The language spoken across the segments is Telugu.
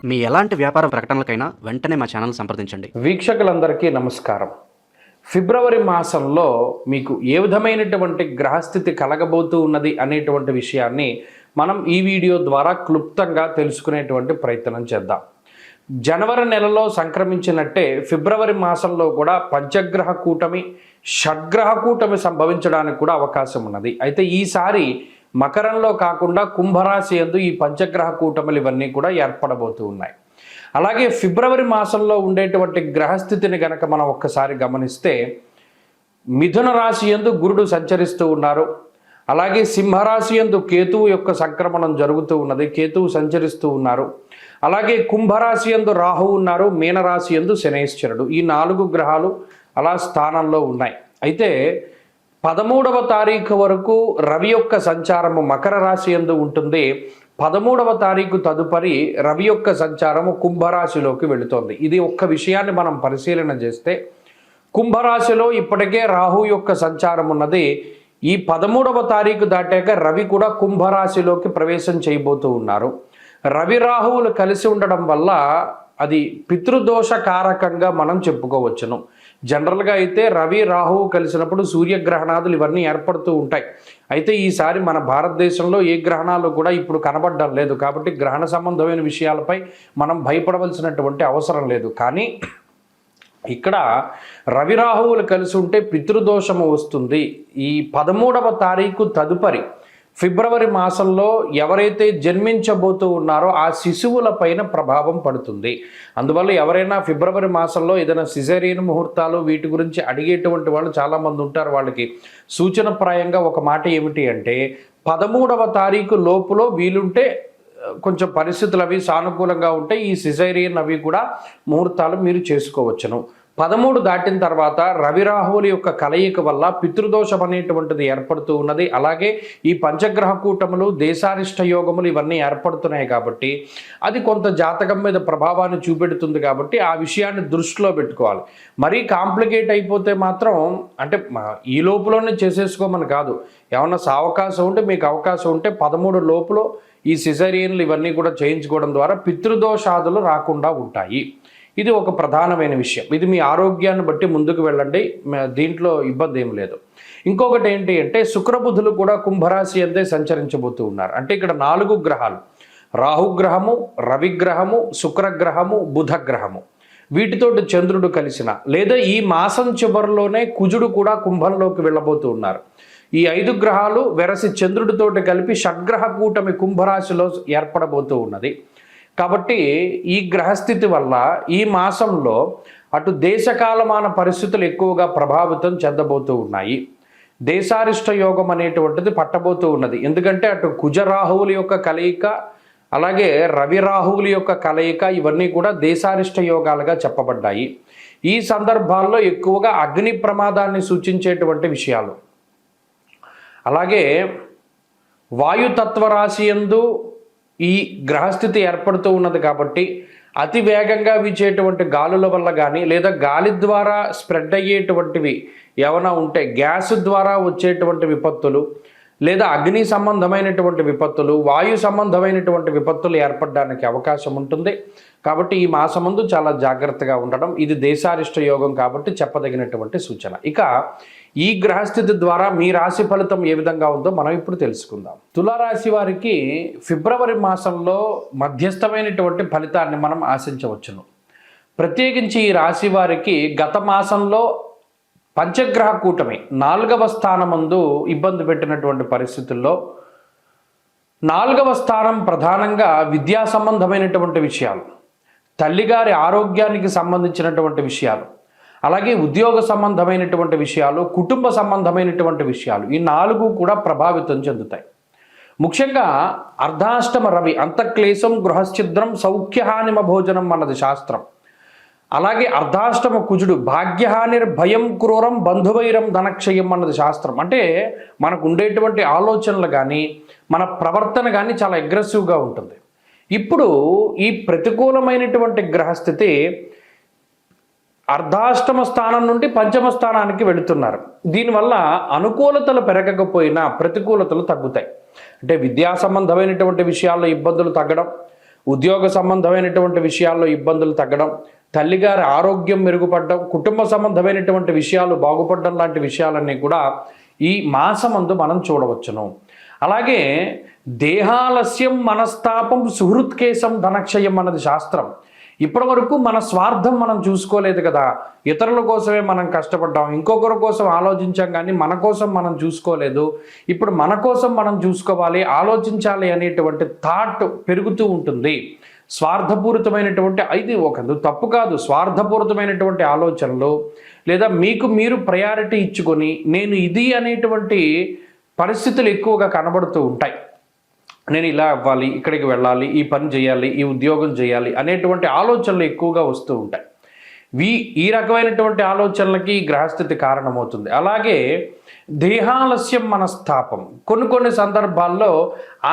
మీ ఎలాంటి వ్యాపార ప్రకటనలకైనా వెంటనే మా ఛానల్ సంప్రదించండి. వీక్షకులందరికీ నమస్కారం. ఫిబ్రవరి మాసంలో మీకు ఏ విధమైనటువంటి గ్రహస్థితి కలగబోతూ ఉన్నది అనేటువంటి విషయాన్ని మనం ఈ వీడియో ద్వారా క్లుప్తంగా తెలుసుకునేటువంటి ప్రయత్నం చేద్దాం. జనవరి నెలలో సంక్రమించినట్టే ఫిబ్రవరి మాసంలో కూడా పంచగ్రహ కూటమి, షడ్గ్రహ కూటమి సంభవించడానికి కూడా అవకాశం ఉన్నది. అయితే ఈసారి మకరంలో కాకుండా కుంభరాశి యందు ఈ పంచగ్రహ కూటములు ఇవన్నీ కూడా ఏర్పడబోతూ ఉన్నాయి. అలాగే ఫిబ్రవరి మాసంలో ఉండేటువంటి గ్రహస్థితిని గనక మనం ఒక్కసారి గమనిస్తే మిథున రాశి యందు గురుడు సంచరిస్తూ ఉన్నారు. అలాగే సింహరాశి యందు కేతువు యొక్క సంక్రమణం జరుగుతూ ఉన్నది, కేతువు సంచరిస్తూ ఉన్నారు. అలాగే కుంభరాశి యందు రాహువు ఉన్నారు, మీనరాశి యందు శనైశ్వరుడు. ఈ 4 గ్రహాలు అలా స్థానంలో ఉన్నాయి. అయితే 13వ తారీఖు వరకు రవి యొక్క సంచారము మకర రాశి యందు ఉంటుంది. 13వ తారీఖు తదుపరి రవి యొక్క సంచారము కుంభరాశిలోకి వెళుతోంది. ఇది ఒక్క విషయాన్ని మనం పరిశీలన చేస్తే కుంభరాశిలో ఇప్పటికే రాహు యొక్క సంచారం ఉన్నది. ఈ 13వ తారీఖు దాటాక రవి కూడా కుంభరాశిలోకి ప్రవేశం చేయబోతూ ఉన్నారు. రవి రాహువులు కలిసి ఉండడం వల్ల అది పితృదోష కారకంగా మనం చెప్పుకోవచ్చును. జనరల్గా అయితే రవి రాహువు కలిసినప్పుడు సూర్యగ్రహణాదులు ఇవన్నీ ఏర్పడుతూ ఉంటాయి. అయితే ఈసారి మన భారతదేశంలో ఏ గ్రహణాలు కూడా ఇప్పుడు కనబడడం లేదు. కాబట్టి గ్రహణ సంబంధమైన విషయాలపై మనం భయపడవలసినటువంటి అవసరం లేదు. కానీ ఇక్కడ రవి రాహువులు కలిసి ఉంటే పితృదోషము వస్తుంది. ఈ 13వ తారీఖు తదుపరి ఫిబ్రవరి మాసంలో ఎవరైతే జన్మించబోతూ ఉన్నారో ఆ శిశువుల పైన ప్రభావం పడుతుంది. అందువల్ల ఎవరైనా ఫిబ్రవరి మాసంలో ఏదైనా సిజేరియన్ ముహూర్తాలు వీటి గురించి అడిగేటువంటి వాళ్ళు చాలామంది ఉంటారు. వాళ్ళకి సూచనప్రాయంగా ఒక మాట ఏమిటి అంటే 13వ తారీఖు లోపులో వీలుంటే కొంచెం పరిస్థితులు అవి సానుకూలంగా ఉంటే ఈ సిజేరియన్ అవి కూడా ముహూర్తాలు మీరు చేసుకోవచ్చును. 13 దాటిన తర్వాత రవి రాహువుల యొక్క కలయిక వల్ల పితృదోషం అనేటువంటిది ఏర్పడుతూ ఉన్నది. అలాగే ఈ పంచగ్రహ కూటములు, దేశారిష్ట యోగములు ఇవన్నీ ఏర్పడుతున్నాయి కాబట్టి అది కొంత జాతకం మీద ప్రభావాన్ని చూపెడుతుంది. కాబట్టి ఆ విషయాన్ని దృష్టిలో పెట్టుకోవాలి. మరీ కాంప్లికేట్ అయిపోతే మాత్రం అంటే ఈ లోపులోనే చేసేసుకోమని కాదు. ఏమన్నా అవకాశం ఉంటే మీకు అవకాశం ఉంటే 13 లోపులో ఈ సిజేరియన్లు ఇవన్నీ కూడా చేయించుకోవడం ద్వారా పితృదోషాదులు రాకుండా ఉంటాయి. ఇది ఒక ప్రధానమైన విషయం. ఇది మీ ఆరోగ్యాన్ని బట్టి ముందుకు వెళ్ళండి, దీంట్లో ఇబ్బంది ఏం లేదు. ఇంకొకటి ఏంటి అంటే శుక్రబుధులు కూడా కుంభరాశి అంతే సంచరించబోతూ ఉన్నారు. అంటే ఇక్కడ 4 గ్రహాలు, రాహుగ్రహము, రవిగ్రహము, శుక్రగ్రహము, బుధగ్రహము, వీటితోటి చంద్రుడు కలిసిన లేదా ఈ మాసం చివరిలోనే కుజుడు కూడా కుంభంలోకి వెళ్ళబోతూ ఉన్నారు. ఈ 5 గ్రహాలు వెరసి చంద్రుడితోటి కలిపి షడ్గ్రహ కూటమి కుంభరాశిలో ఏర్పడబోతూ ఉన్నది. కాబట్టి ఈ గ్రహస్థితి వల్ల ఈ మాసంలో అటు దేశకాలమాన పరిస్థితులు ఎక్కువగా ప్రభావితం చెందబోతూ ఉన్నాయి. దేశారిష్ట యోగం అనేటువంటిది పట్టబోతూ ఉన్నది. ఎందుకంటే అటు కుజరాహువుల యొక్క కలయిక, అలాగే రవి రాహువుల యొక్క కలయిక ఇవన్నీ కూడా దేశారిష్ట యోగాలుగా చెప్పబడ్డాయి. ఈ సందర్భాల్లో ఎక్కువగా అగ్ని ప్రమాదాన్ని సూచించేటువంటి విషయాలు, అలాగే వాయుతత్వ రాశి యందు ఈ గ్రహస్థితి ఏర్పడుతూ ఉన్నది. కాబట్టి అతి వేగంగా వీచేటువంటి గాలుల వల్ల కానీ లేదా గాలి ద్వారా స్ప్రెడ్ అయ్యేటువంటివి ఏమైనా ఉంటే గ్యాస్ ద్వారా వచ్చేటువంటి విపత్తులు లేదా అగ్ని సంబంధమైనటువంటి విపత్తులు, వాయు సంబంధమైనటువంటి విపత్తులు ఏర్పడడానికి అవకాశం ఉంటుంది. కాబట్టి ఈ మాసమందు చాలా జాగ్రత్తగా ఉండడం, ఇది దేశారిష్ట యోగం కాబట్టి చెప్పదగినటువంటి సూచన. ఇక ఈ గ్రహస్థితి ద్వారా మీ రాశి ఫలితం ఏ విధంగా ఉందో మనం ఇప్పుడు తెలుసుకుందాం. తులారాశి వారికి ఫిబ్రవరి మాసంలో మధ్యస్థమైనటువంటి ఫలితాన్ని మనం ఆశించవచ్చును. ప్రత్యేకించి ఈ రాశి వారికి గత మాసంలో పంచగ్రహ కూటమి 4వ స్థానమందు ఇబ్బంది పెట్టినటువంటి పరిస్థితుల్లో 4వ స్థానం ప్రధానంగా విద్యా సంబంధమైనటువంటి విషయాలు, తల్లిగారి ఆరోగ్యానికి సంబంధించినటువంటి విషయాలు, అలాగే ఉద్యోగ సంబంధమైనటువంటి విషయాలు, కుటుంబ సంబంధమైనటువంటి విషయాలు, ఈ 4 కూడా ప్రభావితం చెందుతాయి. ముఖ్యంగా అర్ధాష్టమ రవి అంతఃక్లేశం గృహశ్చిద్రం సౌఖ్యహానిమ భోజనం అన్నది శాస్త్రం. అలాగే అర్ధాష్టమ కుజుడు భాగ్యహానిర్ భయం క్రూరం బంధువైరం ధనక్షయం అన్నది శాస్త్రం. అంటే మనకు ఉండేటువంటి ఆలోచనలు కానీ మన ప్రవర్తన కానీ చాలా అగ్రెసివ్గా ఉంటుంది. ఇప్పుడు ఈ ప్రతికూలమైనటువంటి గ్రహస్థితి అర్ధాష్టమ స్థానం నుండి పంచమ స్థానానికి వెళుతున్నారు. దీనివల్ల అనుకూలతలు పెరగకపోయినా ప్రతికూలతలు తగ్గుతాయి. అంటే విద్యా సంబంధమైనటువంటి విషయాల్లో ఇబ్బందులు తగ్గడం, ఉద్యోగ సంబంధమైనటువంటి విషయాల్లో ఇబ్బందులు తగ్గడం, తల్లిగారి ఆరోగ్యం మెరుగుపడడం, కుటుంబ సంబంధమైనటువంటి విషయాలు బాగుపడడం లాంటి విషయాలన్నీ కూడా ఈ మాసమందు మనం చూడవచ్చును. అలాగే దేహాలస్యం మనస్తాపం సుహృత్కేశం ధనక్షయం అన్నది శాస్త్రం. ఇప్పటి వరకు మన స్వార్థం మనం చూసుకోలేదు కదా, ఇతరుల కోసమే మనం కష్టపడ్డాం, ఇంకొకరి కోసం ఆలోచించాం, కానీ మన కోసం మనం చూసుకోలేదు. ఇప్పుడు మన కోసం మనం చూసుకోవాలి, ఆలోచించాలి అనేటువంటి థాట్ పెరుగుతూ ఉంటుంది. స్వార్థపూరితమైనటువంటి ఇది ఒక తప్పు కాదు, స్వార్థపూరితమైనటువంటి ఆలోచనలు లేదా మీకు మీరు ప్రయారిటీ ఇచ్చుకొని నేను ఇది అనేటువంటి పరిస్థితులు ఎక్కువగా కనబడుతూ ఉంటాయి. నేను ఇలా అవ్వాలి, ఇక్కడికి వెళ్ళాలి, ఈ పని చేయాలి, ఈ ఉద్యోగం చేయాలి అనేటువంటి ఆలోచనలు ఎక్కువగా వస్తూ ఉంటాయి. ఈ రకమైనటువంటి ఆలోచనలకి గ్రహస్థితి కారణమవుతుంది. అలాగే దేహాలస్యం మనస్తాపం, కొన్ని సందర్భాల్లో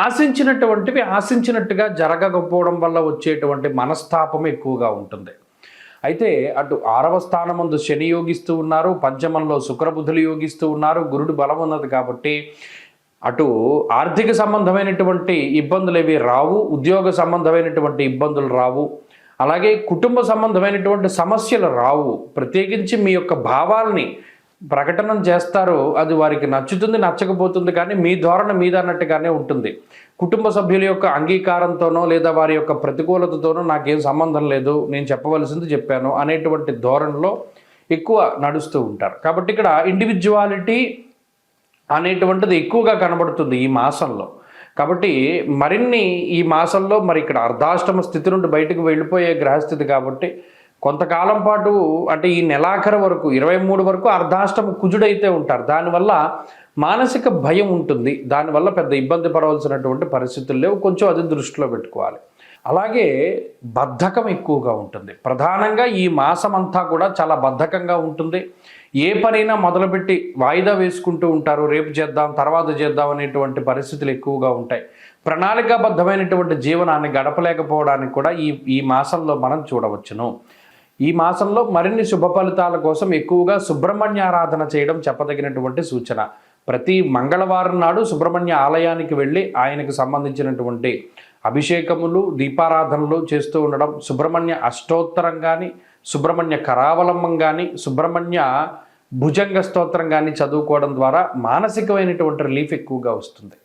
ఆశించినటువంటివి ఆశించినట్టుగా జరగకపోవడం వల్ల వచ్చేటువంటి మనస్తాపం ఎక్కువగా ఉంటుంది. అయితే అటు 6వ స్థానమందు శని యోగిస్తూ ఉన్నారు, పంచమంలో శుక్రబుధులు యోగిస్తూ ఉన్నారు, గురుడు బలం ఉన్నది కాబట్టి అటు ఆర్థిక సంబంధమైనటువంటి ఇబ్బందులు ఏవి రావు, ఉద్యోగ సంబంధమైనటువంటి ఇబ్బందులు రావు, అలాగే కుటుంబ సంబంధమైనటువంటి సమస్యలు రావు. ప్రత్యేకించి మీ యొక్క భావాల్ని ప్రకటన చేస్తారు, అది వారికి నచ్చుతుంది నచ్చకపోతుంది, కానీ మీ ధోరణి మీద అన్నట్టుగానే ఉంటుంది. కుటుంబ సభ్యుల యొక్క అంగీకారంతోనో లేదా వారి యొక్క ప్రతికూలతతోనో నాకేం సంబంధం లేదు, నేను చెప్పవలసింది చెప్పాను అనేటువంటి ధోరణిలో ఎక్కువ నడుస్తూ ఉంటారు. కాబట్టి ఇక్కడ ఇండివిజువాలిటీ అనేటువంటిది ఎక్కువగా కనబడుతుంది ఈ మాసంలో. కాబట్టి మరిన్ని ఈ మాసంలో మరి ఇక్కడ అర్ధాష్టమ స్థితి నుండి బయటకు వెళ్ళిపోయే గ్రహస్థితి కాబట్టి కొంతకాలం పాటు అంటే ఈ నెలాఖరు వరకు 23 వరకు అర్ధాష్టమ కుజుడైతే ఉంటారు. దానివల్ల మానసిక భయం ఉంటుంది, దానివల్ల పెద్ద ఇబ్బంది పడవలసినటువంటి పరిస్థితులు లేవు, కొంచెం అది దృష్టిలో పెట్టుకోవాలి. అలాగే బద్ధకం ఎక్కువగా ఉంటుంది. ప్రధానంగా ఈ మాసం అంతా కూడా చాలా బద్ధకంగా ఉంటుంది. ఏ పనైనా మొదలుపెట్టి వాయిదా వేసుకుంటూ ఉంటారు, రేపు చేద్దాం తర్వాత చేద్దాం అనేటువంటి పరిస్థితులు ఎక్కువగా ఉంటాయి. ప్రణాళికాబద్ధమైనటువంటి జీవనాన్ని గడపలేకపోవడానికి కూడా ఈ మాసంలో మనం చూడవచ్చును. ఈ మాసంలో మరిన్ని శుభ ఫలితాల కోసం ఎక్కువగా సుబ్రహ్మణ్య ఆరాధన చేయడం చెప్పదగినటువంటి సూచన. ప్రతి మంగళవారం నాడు సుబ్రహ్మణ్య ఆలయానికి వెళ్ళి ఆయనకు సంబంధించినటువంటి అభిషేకములు దీపారాధనలు చేస్తూ ఉండడం, సుబ్రహ్మణ్య అష్టోత్తరం కానీ, సుబ్రహ్మణ్య కరావలంబం కానీ, సుబ్రహ్మణ్య భుజంగ స్తోత్రం కానీ చదువుకోవడం ద్వారా మానసికమైనటువంటి రిలీఫ్ ఎక్కువగా వస్తుంది.